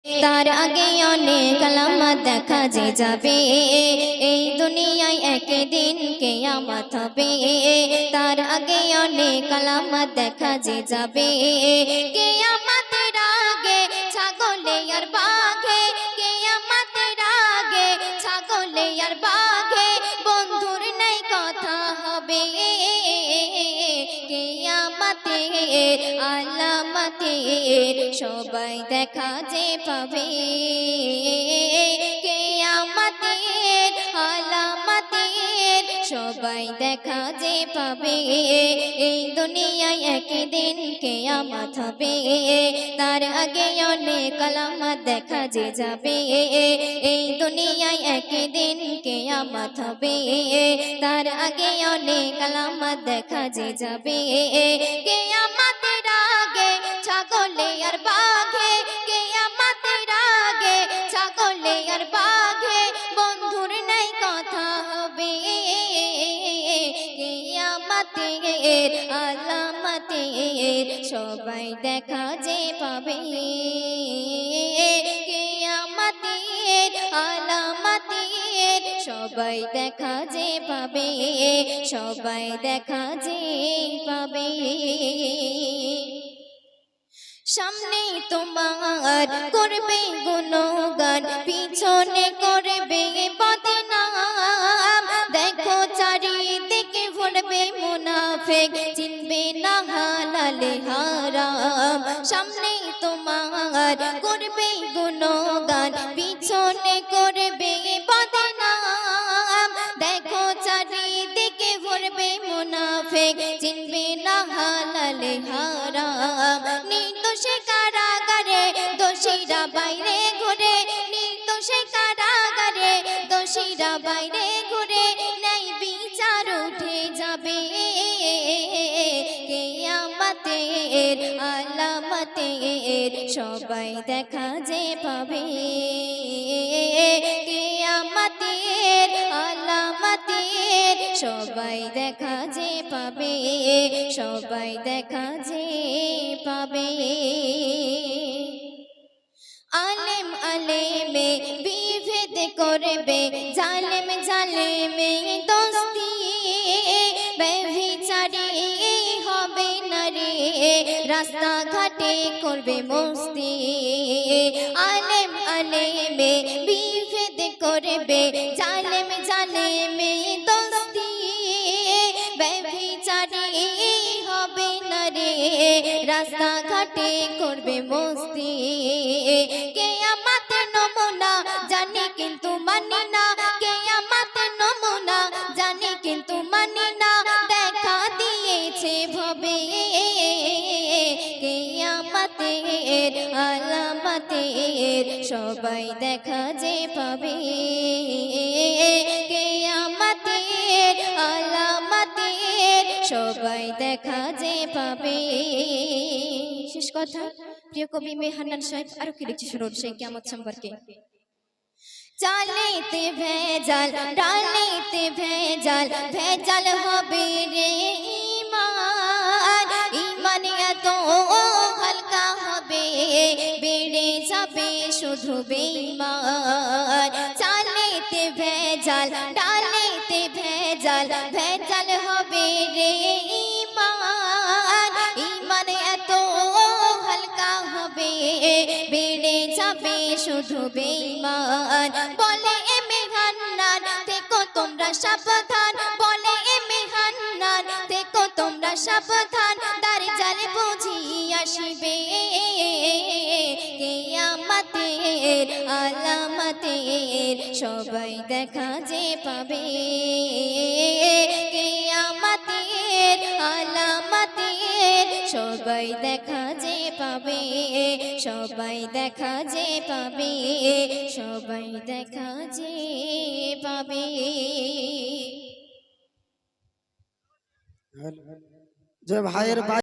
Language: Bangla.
তার আগে অনেক আলামত দেখা যে যাবে, এই দুনিয়ায় একদিন কিয়ামত হবে। তার আগে অনেক আলামত দেখা যে যাবে, কিয়ামতের আগে ছাগলে আর বাঘে, কিয়ামতের আগে ছাগলে আর বাঘে বন্ধুর নাই কথা হবে। কিয়ামতের আলামতের সবাই দেখা যে পাবে, কিয়ামতের আলামতের সবাই দেখা যে পাবে। এই দুনিয়ায় একদিন কিয়ামত হবে, তার আগে অনেক আলামত দেখা যে যাবে। এই দুনিয়ায় একদিন কিয়ামত হবে, তার আগে অনেক আলামত দেখা যে যাবে। কিয়ামতের আগে ছাগলে আর বাঘে, কিয়ামতের আগে ছাগলে আর বাঘে বন্ধুর নাই কথা হবে। কিয়ামতের আলামতের সবাই দেখা যে পাবে, কিয়ামতের আলামতের সবাই দেখা যে পাবে, সবাই দেখা যে পাবে। সামনে তোমার করবে গুণগান, পিছনে করবে বদনাম। দেখো চারিদিকে ভরবে মুনাফিক, চিনবে না হালাল হারাম। সামনে তোমার করবে গুণগান, পিছনে করবে বদনাম। দেখো চারিদিকে ভরবে মুনাফিক, চিনবে না হালাল হারাম। নির্দোষে কারাগারে দোষীরা বাইরে ঘুরে, নির্দোষে কারাগারে দোষীরা বাইরে ঘুরে, নাই বিচার উঠে যাবে। কিয়ামতের আলামতের সবাই দেখা যে পাবে, কিয়ামতের আলামতের সবাই দেখা যে পাবে, সবাই দেখা যে পাবে। আলেম আলেমে বিভেদ করবে, জালেম জালেমে দোস্তি, ব্যভিচারী হবে না রে, রাস্তাঘাটে করবে মস্তি। আলেম আলেমে বিভেদ করবে, জালেম জালেমে দোস্তি, ব্যভিচারী হবে না রে, রাস্তাঘাটে করবে মস্তি। কিয়ামতের নমুনা জানি কিন্তু মানি না, কিয়ামতের নমুনা জানি কিন্তু মানি না, দেখা দিয়েছে ভবে। কিয়ামতের আলামতের সবাই দেখা যে পাবে, কিয়ামতের আলামতের সবাই দেখা যে পাবে। শেষ কথা, প্রিয় কবি মেহান্নান সাহেব আরো কি লিখছে শুনুন সেই কিয়ামত সম্পর্কে। চালেতে ভেজাল, ডালেতে ভেজাল, ভেজাল হবে রে ঈমান। ঈমান এত হালকা হবে, বেড়ে যাবে শুধু বেঈমান। চালেতে ভেজাল, ডালেতে ভেজাল, ভেজাল হবে রে ঈমান। ঈমান এত হালকা হবে, বেড়ে যাবে শুধু বেঈমান। বলে এ মেহান্নান থেকো তোমরা সাবধান, বলে এ মেহান্নান থেকো তোমরা সাবধান, দাজ্জাল বুঝি আসিবে। কিয়ামতের আলামতের সবাই দেখা যে পাবে, কিয়ামতের আলামতের সবাই দেখা যে পাবে, সবাই দেখা যে পাবে, সবাই দেখা যে পাবে। যে ভাইয়ের